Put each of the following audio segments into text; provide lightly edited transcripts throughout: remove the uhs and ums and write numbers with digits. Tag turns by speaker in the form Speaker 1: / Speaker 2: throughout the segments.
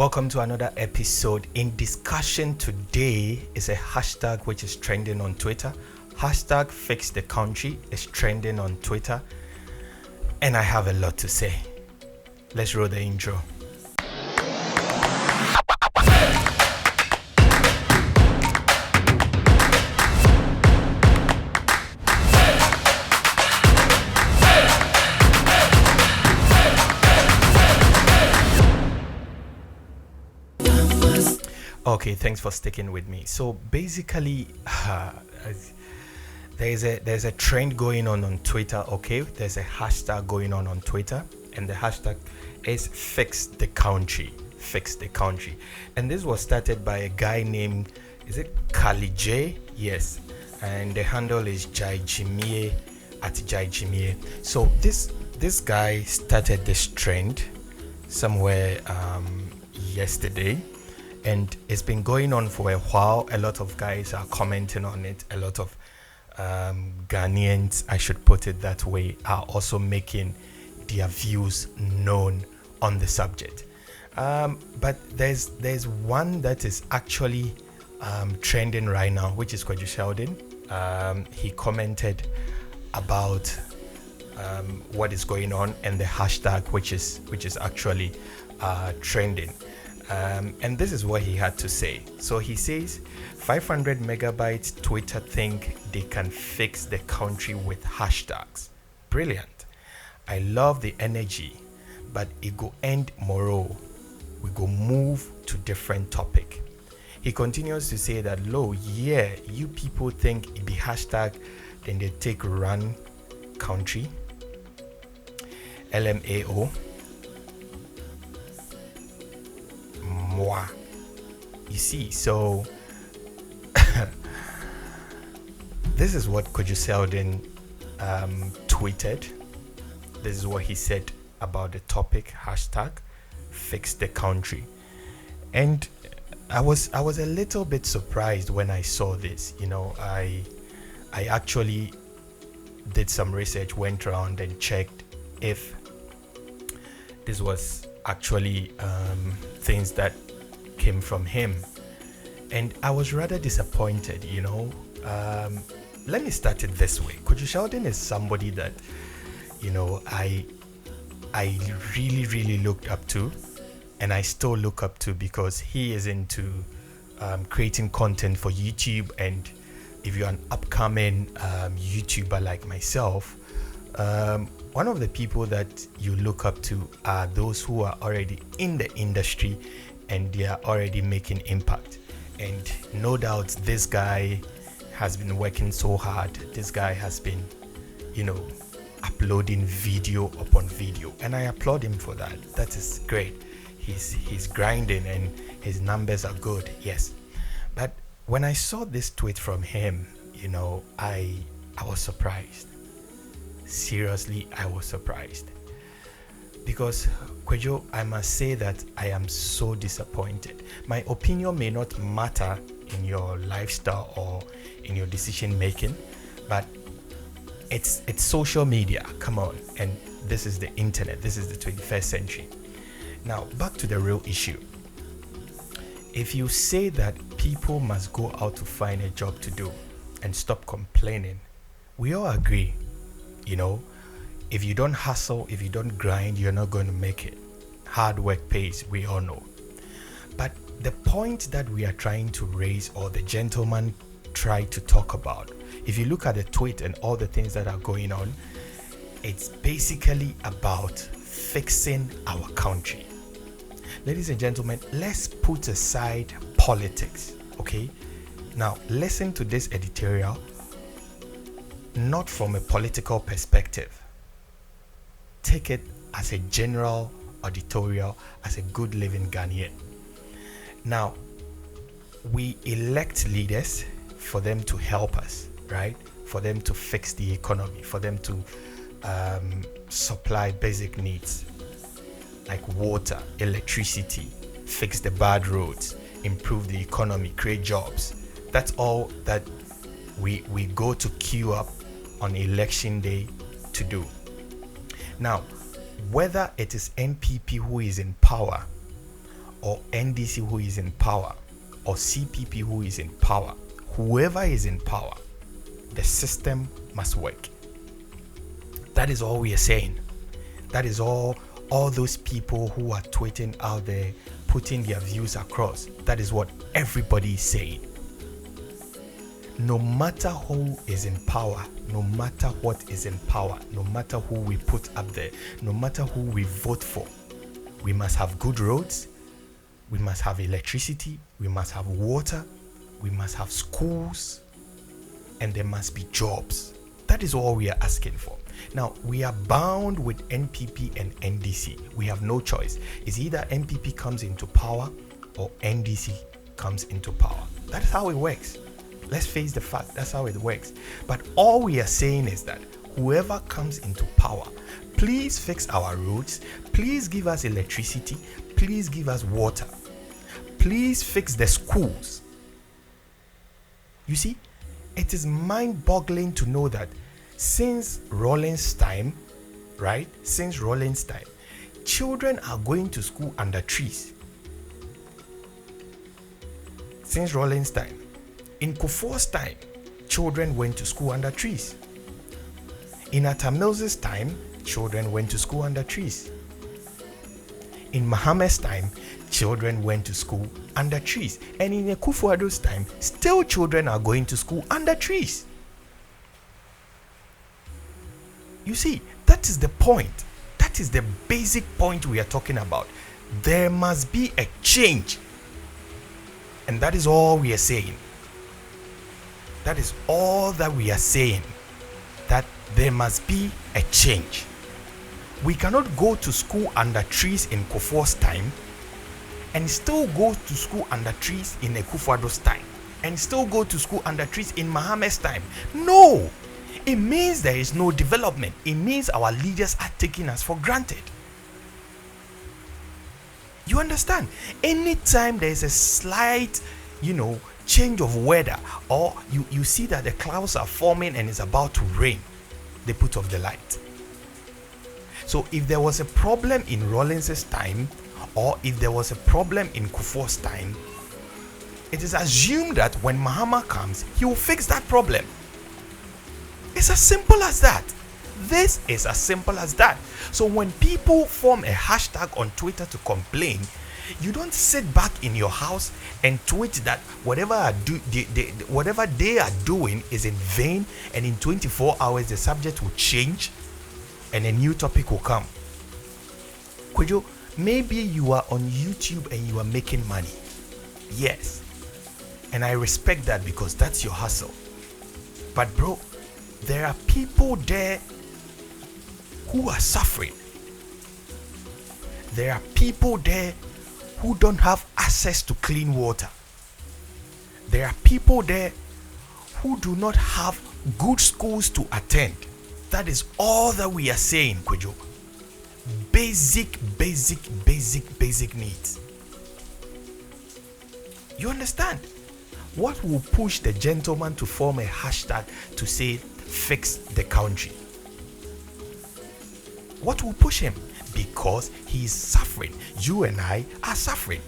Speaker 1: Welcome to another episode. In discussion today is a hashtag which is trending on Twitter. Hashtag FixTheCountry is trending on Twitter. And I have a lot to say. Let's roll the intro. Okay, thanks for sticking with me. So basically, there's a trend going on Twitter. Okay, there's a hashtag going on Twitter, and the hashtag is FixTheCountry. FixTheCountry, and this was started by a guy named, is it Kali J? Yes, and the handle is Jaijimie at Jaijimie. So this guy started this trend somewhere yesterday. And it's been going on for a while. A lot of guys are commenting on it. A lot of Ghanaians, I should put it that way, are also making their views known on the subject. But there's one that is actually trending right now, which is Kwadwo Sheldon. He commented about what is going on and the hashtag which is actually trending. And this is what he had to say. So he says, 500 megabytes Twitter think they can fix the country with hashtags. Brilliant. I love the energy, but it go end tomorrow. We go move to different topic. He continues to say that, you people think it be hashtag, then they take run country. LMAO. You see, so this is what Kwadwo Sheldon tweeted. This is what he said about the topic, hashtag fix the country. And I was a little bit surprised when I saw this. I actually did some research, went around and checked if this was actually things that came from him, and I was rather disappointed. Let me start it this way. Kwadwo Sheldon is somebody that I really looked up to, and I still look up to, because he is into creating content for YouTube. And if you're an upcoming YouTuber like myself, one of the people that you look up to are those who are already in the industry and they are already making impact. And no doubt this guy has been working so hard. This guy has been, uploading video upon video, and I applaud him for that. That is great. He's grinding and his numbers are good. Yes. But when I saw this tweet from him, I was surprised. Seriously, I was surprised, because Kwadwo, I must say that I am so disappointed. My opinion may not matter in your lifestyle or in your decision making, but it's social media. Come on, and this is the internet. This is the 21st century. Now, back to the real issue. If you say that people must go out to find a job to do and stop complaining, we all agree. If you don't hustle, if you don't grind, you're not going to make it. Hard work pays, we all know. But the point that we are trying to raise, or the gentleman tried to talk about, if you look at the tweet and all the things that are going on, it's basically about fixing our country. Ladies and gentlemen, let's put aside politics, okay? Now, listen to this editorial, not from a political perspective. Take it as a general editorial, as a good living Ghanaian. Now, we elect leaders for them to help us, right? For them to fix the economy, for them to supply basic needs like water, electricity, fix the bad roads, improve the economy, create jobs. That's all that we go to queue up on election day to do. Now, whether it is NPP who is in power or NDC who is in power, or CPP who is in power, whoever is in power, the system must work. That is all we are saying. That is all those people who are tweeting out there, putting their views across. That is what everybody is saying. No matter who is in power, no matter what is in power, no matter who we put up there, no matter who we vote for, we must have good roads, we must have electricity, we must have water, we must have schools, and there must be jobs. That is all we are asking for. Now, we are bound with NPP and NDC. We have no choice. It's either NPP comes into power or NDC comes into power. That is how it works. Let's face the fact, that's how it works. But all we are saying is that whoever comes into power, please fix our roads, please give us electricity, please give us water, please fix the schools. You see, it is mind-boggling to know that since Rawlings' time, right? Since Rawlings' time, children are going to school under trees. Since Rawlings' time. In Kufuor's time, children went to school under trees. In Atta Mills's time, children went to school under trees. In Mohammed's time, children went to school under trees. And in Akufo-Addo's time, still children are going to school under trees. You see, that is the point. That is the basic point we are talking about. There must be a change. And that is all we are saying. That is all that we are saying. That there must be a change. We cannot go to school under trees in Kufuor's time and still go to school under trees in Akufo-Addo's time and still go to school under trees in Mohammed's time. No! It means there is no development. It means our leaders are taking us for granted. You understand? Anytime there is a slight, change of weather, or you see that the clouds are forming and it's about to rain, they put off the light. So if there was a problem in Rawlings' time, or if there was a problem in Kufuor's time, it is assumed that when Mahama comes, he will fix that problem. It's as simple as that. This is as simple as that. So when people form a hashtag on Twitter to complain, you don't sit back in your house and tweet that whatever they are doing is in vain, and in 24 hours the subject will change and a new topic will come. Kwadwo, maybe you are on YouTube and you are making money. Yes. And I respect that because that's your hustle. But bro, there are people there who are suffering. There are people there who don't have access to clean water. There are people there who do not have good schools to attend. That is all that we are saying, Kwadwo. Basic needs. You understand? What will push the gentleman to form a hashtag to say fix the country? What will push him? Because he is suffering. You and I are suffering.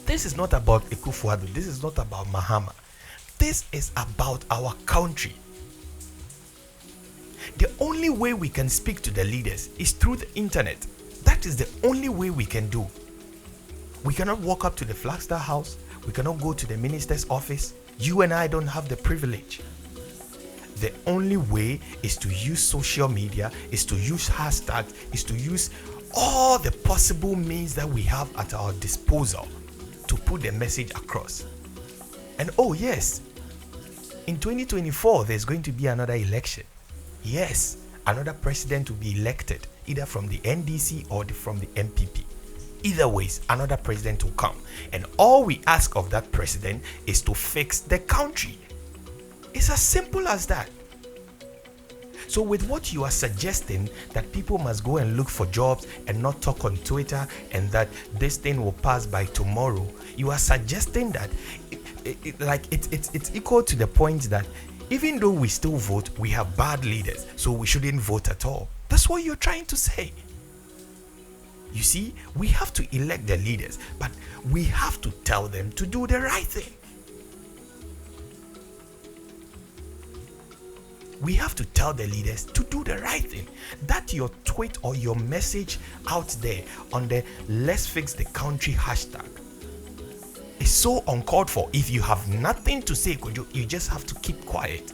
Speaker 1: This is not about Akufo-Addo. This is not about Mahama. This is about our country. The only way we can speak to the leaders is through the internet. That is the only way we can do. We cannot walk up to the Flagstaff House. We cannot go to the minister's office. You and I don't have the privilege. The only way is to use social media, is to use hashtags, is to use all the possible means that we have at our disposal to put the message across. And oh yes, in 2024 there's going to be another election. Yes, another president will be elected, either from the NDC or from the MPP. Either ways, another president will come. And all we ask of that president is to fix the country. It's as simple as that. So with what you are suggesting, that people must go and look for jobs and not talk on Twitter, and that this thing will pass by tomorrow, you are suggesting that it's equal to the point that even though we still vote, we have bad leaders, so we shouldn't vote at all. That's what you're trying to say. You see, we have to elect the leaders, but we have to tell them to do the right thing. We have to tell the leaders to do the right thing. That your tweet or your message out there on the Let's Fix the Country hashtag is so uncalled for. If you have nothing to say, you just have to keep quiet.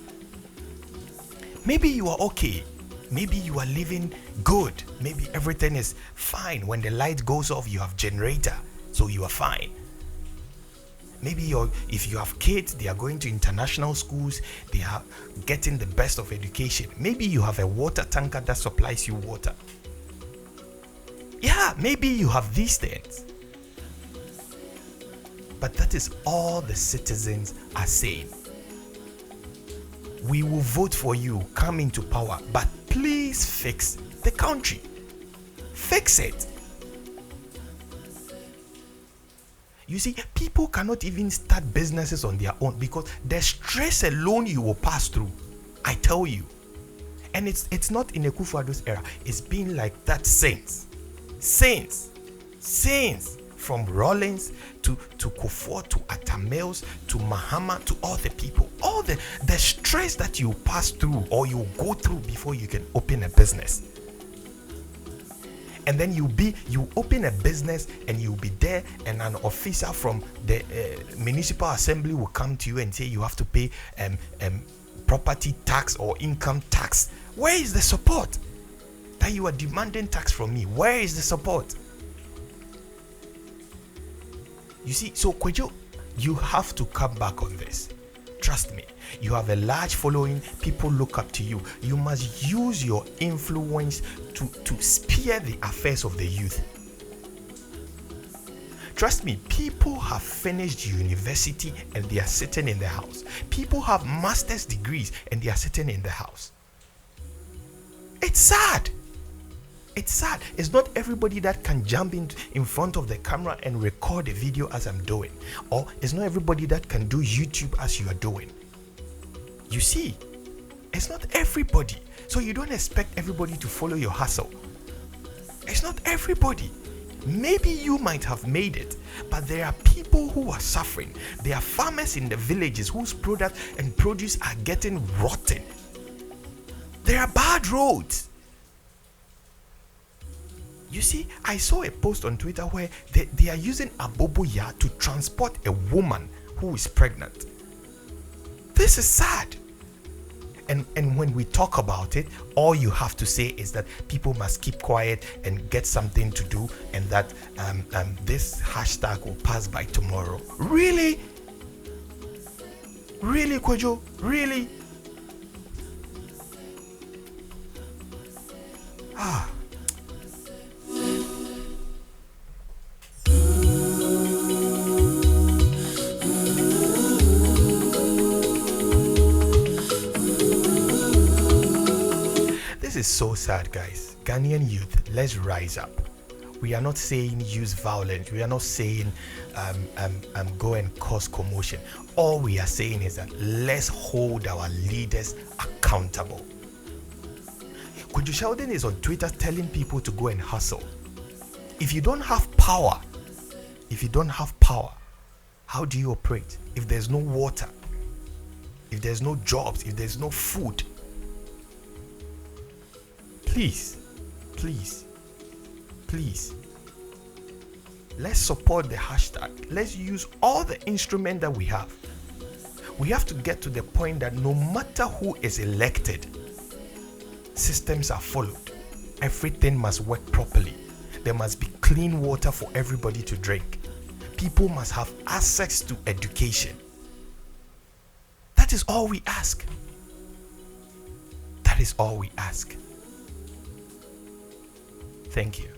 Speaker 1: Maybe you are okay. Maybe you are living good. Maybe everything is fine. When the light goes off, you have generator, so you are fine. Maybe if you have kids, they are going to international schools, they are getting the best of education. Maybe you have a water tanker that supplies you water. Yeah, maybe you have these things. But that is all the citizens are saying. We will vote for you, come into power, but please fix the country. Fix it. You see, people cannot even start businesses on their own because the stress alone you will pass through. I tell you. And it's not in Akufo-Addo's era. It's been like that since. From Rawlings to Kufuor to Atamils to Mahama to all the people. All the stress that you pass through or you go through before you can open a business. And then you open a business and you'll be there, and an officer from the municipal assembly will come to you and say you have to pay property tax or income tax. Where is the support? That you are demanding tax from me. Where is the support? You see, so Kwadwo, you have to come back on this. Trust me, you have a large following. People look up to you. You must use your influence to spear the affairs of the youth. Trust me, people have finished university and they are sitting in the house. People have master's degrees and they are sitting in the house. It's sad. It's sad. It's not everybody that can jump in front of the camera and record a video as I'm doing. Or it's not everybody that can do YouTube as you are doing. You see, it's not everybody. So you don't expect everybody to follow your hustle. It's not everybody. Maybe you might have made it, but there are people who are suffering. There are farmers in the villages whose product and produce are getting rotten. There are bad roads. You see, I saw a post on Twitter where they are using aboboya to transport a woman who is pregnant. This is sad. And when we talk about it, all you have to say is that people must keep quiet and get something to do, and that this hashtag will pass by tomorrow. Really? Really, Kwadwo? Really? This is so sad, guys. Ghanaian youth, let's rise up. We are not saying use violence. We are not saying go and cause commotion. All we are saying is that let's hold our leaders accountable. Kwadwo Sheldon is on Twitter telling people to go and hustle. If you don't have power, how do you operate? If there's no water, if there's no jobs, if there's no food, please, let's support the hashtag. Let's use all the instruments that we have. We have to get to the point that no matter who is elected, systems are followed. Everything must work properly. There must be clean water for everybody to drink. People must have access to education. That is all we ask. That is all we ask. Thank you.